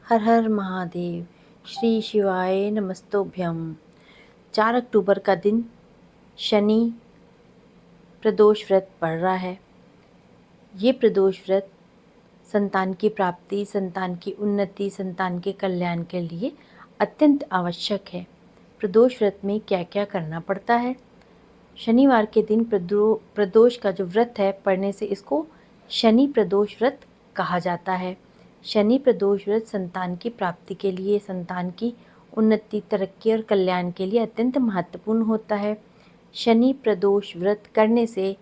हर हर महादेव। श्री शिवाय नमस्तोभ्यम। 4 अक्टूबर का दिन शनि प्रदोष व्रत पड़ रहा है। ये प्रदोष व्रत संतान की प्राप्ति, संतान की उन्नति, संतान के कल्याण के लिए अत्यंत आवश्यक है। प्रदोष व्रत में क्या क्या करना पड़ता है? शनिवार के दिन प्रदोष का जो व्रत है पढ़ने से इसको शनि प्रदोष व्रत कहा जाता है। शनि प्रदोष व्रत संतान की प्राप्ति के लिए, संतान की उन्नति, तरक्की और कल्याण के लिए अत्यंत महत्वपूर्ण होता है। शनि प्रदोष व्रत करने से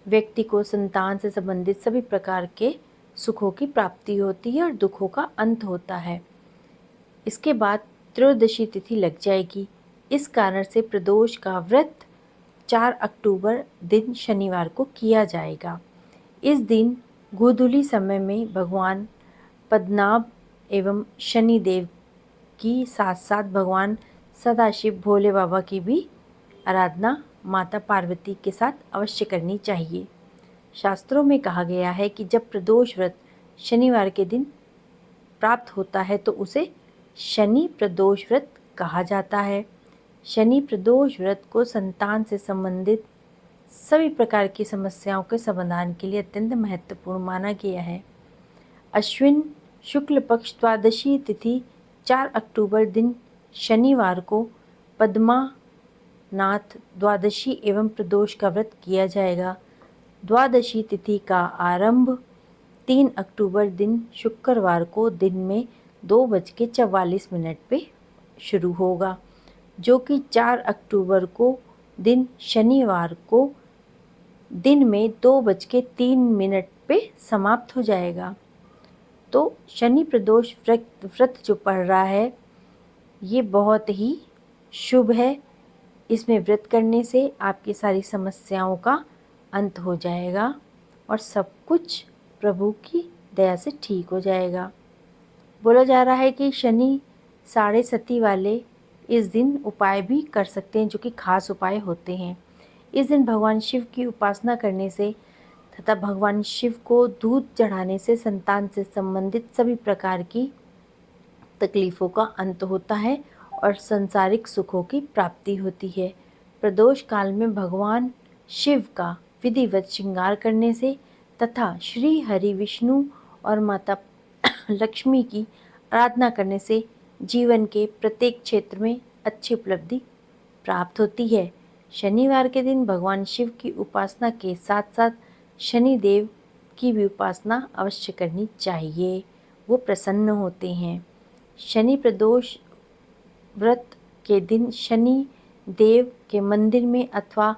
व्यक्ति को संतान से संबंधित सभी प्रकार के सुखों की प्राप्ति होती है और दुखों का अंत होता है। इसके बाद त्रयोदशी तिथि लग जाएगी। इस कारण से प्रदोष का व्रत 4 अक्टूबर दिन शनिवार को किया जाएगा। इस दिन गोधूली समय में भगवान पद्मनाभ एवं शनिदेव की साथ साथ भगवान सदाशिव भोले बाबा की भी आराधना माता पार्वती के साथ अवश्य करनी चाहिए। शास्त्रों में कहा गया है कि जब प्रदोष व्रत शनिवार के दिन प्राप्त होता है तो उसे शनि प्रदोष व्रत कहा जाता है। शनि प्रदोष व्रत को संतान से संबंधित सभी प्रकार की समस्याओं के समाधान के लिए अत्यंत महत्वपूर्ण माना गया है। अश्विन शुक्ल पक्ष द्वादशी तिथि 4 अक्टूबर दिन शनिवार को पद्मानाथ द्वादशी एवं प्रदोष का व्रत किया जाएगा। द्वादशी तिथि का आरंभ 3 अक्टूबर दिन शुक्रवार को दिन में 2:44 पे शुरू होगा, जो कि 4 अक्टूबर को दिन शनिवार को दिन में 2:03 पे समाप्त हो जाएगा। तो शनि प्रदोष व्रत जो पड़ रहा है ये बहुत ही शुभ है। इसमें व्रत करने से आपकी सारी समस्याओं का अंत हो जाएगा और सब कुछ प्रभु की दया से ठीक हो जाएगा। बोला जा रहा है कि शनि साढ़े सती वाले इस दिन उपाय भी कर सकते हैं, जो कि खास उपाय होते हैं। इस दिन भगवान शिव की उपासना करने से तथा भगवान शिव को दूध चढ़ाने से संतान से संबंधित सभी प्रकार की तकलीफ़ों का अंत होता है और सांसारिक सुखों की प्राप्ति होती है। प्रदोष काल में भगवान शिव का विधिवत श्रृंगार करने से तथा श्री हरि विष्णु और माता लक्ष्मी की आराधना करने से जीवन के प्रत्येक क्षेत्र में अच्छी उपलब्धि प्राप्त होती है। शनिवार के दिन भगवान शिव की उपासना के साथ साथ शनिदेव की भी उपासना अवश्य करनी चाहिए, वो प्रसन्न होते हैं। शनि प्रदोष व्रत के दिन शनि देव के मंदिर में अथवा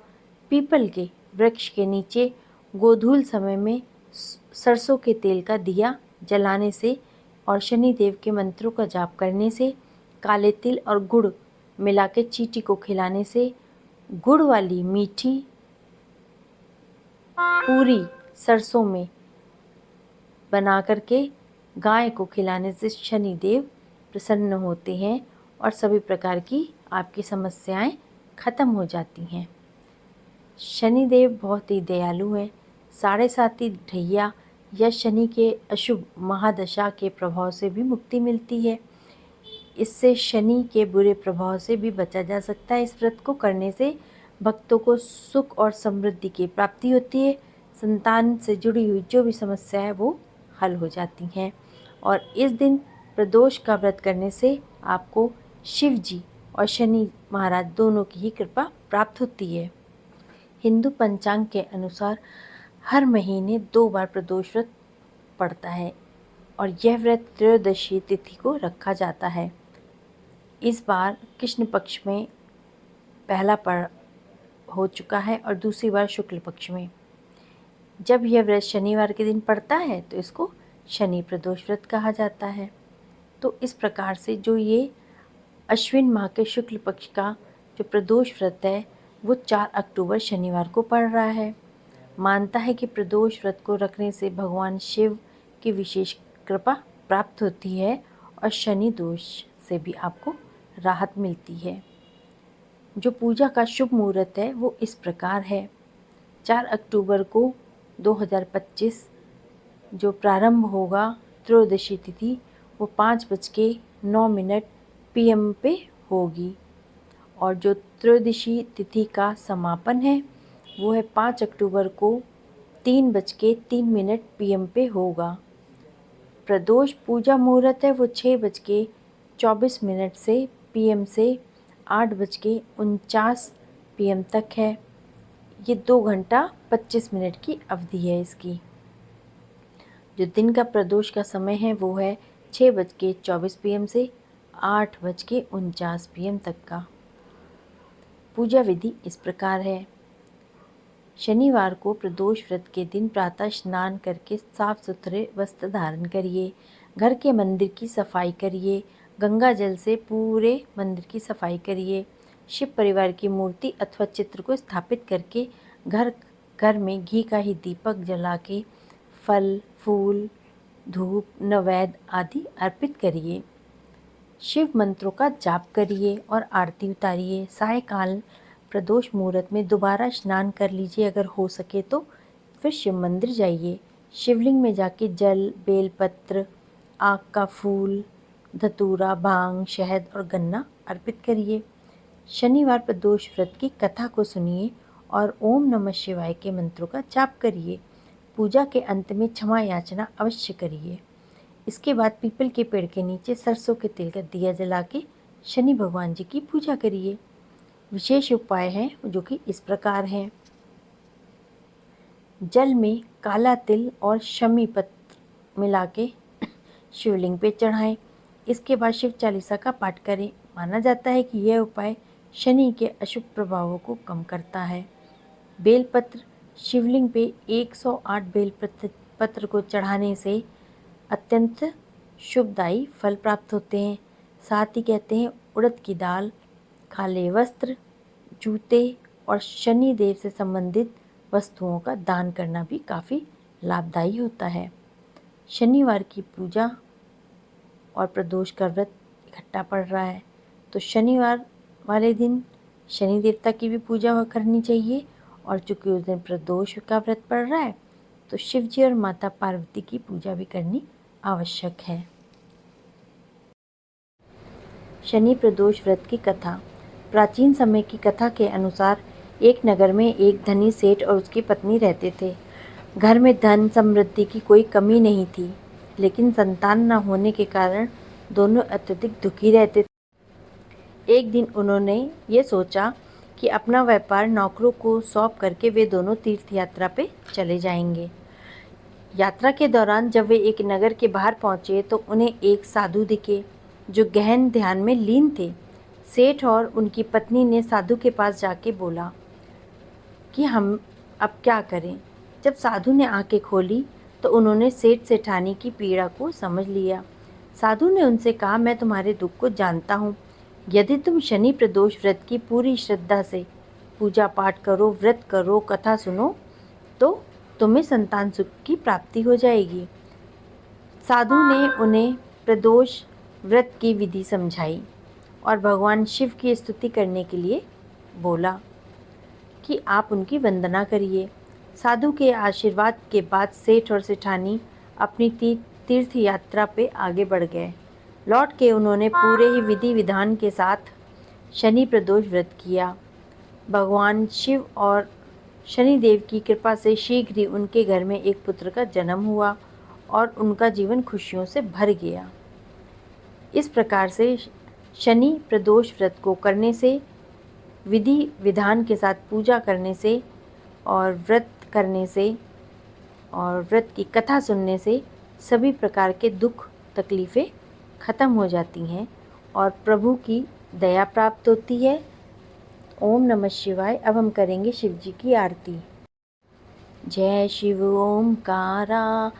पीपल के वृक्ष के नीचे गोधूल समय में सरसों के तेल का दिया जलाने से और शनि देव के मंत्रों का जाप करने से, काले तिल और गुड़ मिला के चींटी को खिलाने से, गुड़ वाली मीठी पूरी सरसों में बना करके गाय को खिलाने से शनिदेव प्रसन्न होते हैं और सभी प्रकार की आपकी समस्याएं खत्म हो जाती हैं। शनिदेव बहुत ही दयालु हैं। साढ़े साती ढैया या शनि के अशुभ महादशा के प्रभाव से भी मुक्ति मिलती है। इससे शनि के बुरे प्रभाव से भी बचा जा सकता है। इस व्रत को करने से भक्तों को सुख और समृद्धि की प्राप्ति होती है। संतान से जुड़ी हुई जो भी समस्या है वो हल हो जाती हैं और इस दिन प्रदोष का व्रत करने से आपको शिव जी और शनि महाराज दोनों की ही कृपा प्राप्त होती है। हिंदू पंचांग के अनुसार हर महीने 2 बार प्रदोष व्रत पड़ता है और यह व्रत त्रयोदशी तिथि को रखा जाता है। इस बार कृष्ण पक्ष में पहला पड़ हो चुका है और दूसरी बार शुक्ल पक्ष में। जब यह व्रत शनिवार के दिन पड़ता है तो इसको शनि प्रदोष व्रत कहा जाता है। तो इस प्रकार से जो ये अश्विन माह के शुक्ल पक्ष का जो प्रदोष व्रत है वो 4 अक्टूबर शनिवार को पड़ रहा है। मानता है कि प्रदोष व्रत को रखने से भगवान शिव की विशेष कृपा प्राप्त होती है और शनि दोष से भी आपको राहत मिलती है। जो पूजा का शुभ मुहूर्त है वो इस प्रकार है। 4 अक्टूबर को 2025 जो प्रारंभ होगा त्रयोदशी तिथि वो 5:09 PM पे होगी। और जो त्रयोदशी तिथि का समापन है वो है 5 अक्टूबर को 3:03 PM पे होगा। प्रदोष पूजा मुहूर्त है वो 6:24 से PM से 8:49 PM तक है। ये 2 घंटा 25 मिनट की अवधि है इसकी। जो दिन का प्रदोष का समय है वो है 6:24 PM से 8:49 PM तक का। पूजा विधि इस प्रकार है। शनिवार को प्रदोष व्रत के दिन प्रातः स्नान करके साफ सुथरे वस्त्र धारण करिए। घर के मंदिर की सफाई करिए। गंगा जल से पूरे मंदिर की सफाई करिए। शिव परिवार की मूर्ति अथवा चित्र को स्थापित करके घर में घी का ही दीपक जला के फल, फूल, धूप, नैवेद्य आदि अर्पित करिए। शिव मंत्रों का जाप करिए और आरती उतारिए। सायकाल प्रदोष मुहूर्त में दोबारा स्नान कर लीजिए अगर हो सके तो। फिर शिव मंदिर जाइए। शिवलिंग में जाके जल, बेलपत्र, आक का फूल, धतूरा, भांग, शहद और गन्ना अर्पित करिए। शनिवार प्रदोष व्रत की कथा को सुनिए और ओम नमः शिवाय के मंत्रों का जाप करिए। पूजा के अंत में क्षमा याचना अवश्य करिए। इसके बाद पीपल के पेड़ के नीचे सरसों के तेल का दिया जला के शनि भगवान जी की पूजा करिए। विशेष उपाय हैं जो कि इस प्रकार हैं। जल में काला तिल और शमी पत्र मिला के शिवलिंग पे चढ़ाएं। इसके बाद शिव चालीसा का पाठ करें। माना जाता है कि यह उपाय शनि के अशुभ प्रभावों को कम करता है। बेलपत्र शिवलिंग पे 108 बेलपत्र को चढ़ाने से अत्यंत शुभदायी फल प्राप्त होते हैं। साथ ही कहते हैं उड़द की दाल, काले वस्त्र, जूते और शनि देव से संबंधित वस्तुओं का दान करना भी काफ़ी लाभदायी होता है। शनिवार की पूजा और प्रदोष का व्रत इकट्ठा पड़ रहा है तो शनिवार वाले दिन शनि देवता की भी पूजा करनी चाहिए। और चूँकि उस दिन प्रदोष का व्रत पड़ रहा है तो शिव जी और माता पार्वती की पूजा भी करनी आवश्यक है। शनि प्रदोष व्रत की कथा। प्राचीन समय की कथा के अनुसार एक नगर में एक धनी सेठ और उसकी पत्नी रहते थे। घर में धन समृद्धि की कोई कमी नहीं थी, लेकिन संतान न होने के कारण दोनों अत्यधिक दुखी रहते थे। एक दिन उन्होंने ये सोचा कि अपना व्यापार नौकरों को सौंप करके वे दोनों तीर्थ यात्रा पे चले जाएंगे। यात्रा के दौरान जब वे एक नगर के बाहर पहुँचे तो उन्हें एक साधु दिखे जो गहन ध्यान में लीन थे। सेठ और उनकी पत्नी ने साधु के पास जाके बोला कि हम अब क्या करें। जब साधु ने आंखें खोली तो उन्होंने सेठ सेठानी की पीड़ा को समझ लिया। साधु ने उनसे कहा, मैं तुम्हारे दुख को जानता हूँ। यदि तुम शनि प्रदोष व्रत की पूरी श्रद्धा से पूजा पाठ करो, व्रत करो, कथा सुनो तो तुम्हें संतान सुख की प्राप्ति हो जाएगी। साधु ने उन्हें प्रदोष व्रत की विधि समझाई और भगवान शिव की स्तुति करने के लिए बोला कि आप उनकी वंदना करिए। साधु के आशीर्वाद के बाद सेठ और सेठानी अपनी तीर्थ यात्रा पे आगे बढ़ गए। लौट के उन्होंने पूरे ही विधि विधान के साथ शनि प्रदोष व्रत किया। भगवान शिव और शनि देव की कृपा से शीघ्र ही उनके घर में एक पुत्र का जन्म हुआ और उनका जीवन खुशियों से भर गया। इस प्रकार से शनि प्रदोष व्रत को करने से, विधि विधान के साथ पूजा करने से और व्रत करने से और व्रत की कथा सुनने से सभी प्रकार के दुख तकलीफ़ें ख़त्म हो जाती हैं और प्रभु की दया प्राप्त होती है। ओम नमः शिवाय। अब हम करेंगे शिव जी की आरती। जय शिव ओमकारा,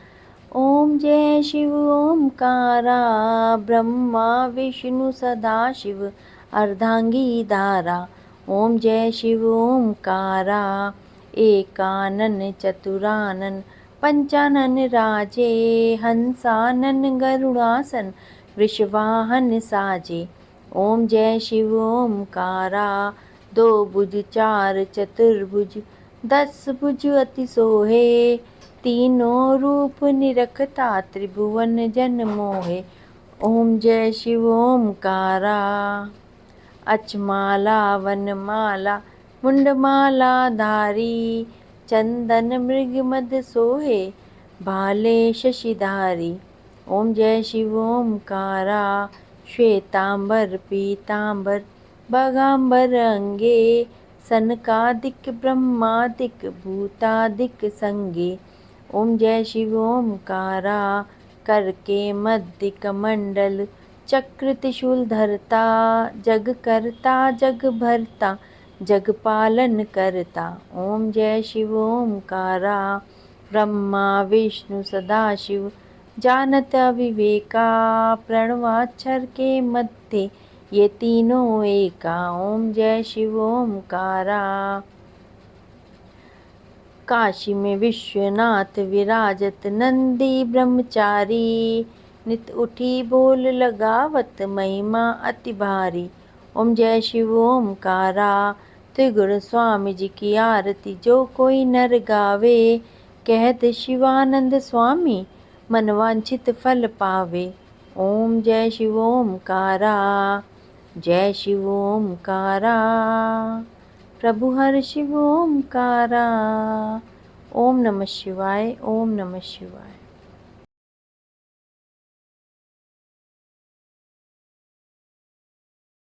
ओम जय शिव ओमकारा, ब्रह्मा विष्णु सदा शिव अर्धांगी धारा। ओम जय शिव ओमकारा, एकानन चतुरानन पंचानन राजे, हंसानन गरुड़ासन वृषवाहन साजे। ओम जय शिव ओमकारा, दो भुज चार चतुर्भुज, 10 भुज अति सोहे, तीनों रूप निरखता त्रिभुवन जन मोहे। ओम जय शिव ओमकारा। अचमाला वनमाला मुंडमाला धारी, चंदन मृग मद सोहे भाले शशिधारी। ओम जय शिव ओमकारा। श्वेतांबर पीतांबर बगांबर अंगे, सनकादिक ब्रह्मादिक भूतादिक संगे। ओम जय शिव ओमकारा। कर के मध्य कमंडल चक्र त्रिशूल धरता, जग करता जग भरता जग पालन करता। ओम जय शिव ओमकारा। ब्रह्मा विष्णु सदाशिव जानत अविवेका, प्रणवाक्षर के मध्य ये तीनों एका। ओम जय शिव ओमकारा। काशी में विश्वनाथ विराजत नंदी ब्रह्मचारी, नित उठी बोल लगावत महिमा अति भारी। ओम जय शिव ओमकारा। त्रिगुण स्वामी जी की आरती जो कोई नर गावे, कहत शिवानंद स्वामी मनवांछित फल पावे। ओम जय शिव ओमकारा। जय शिव ओमकारा। प्रभु हर शिव ओमकारा। ओम नमः शिवाय। ओम नमः शिवाय।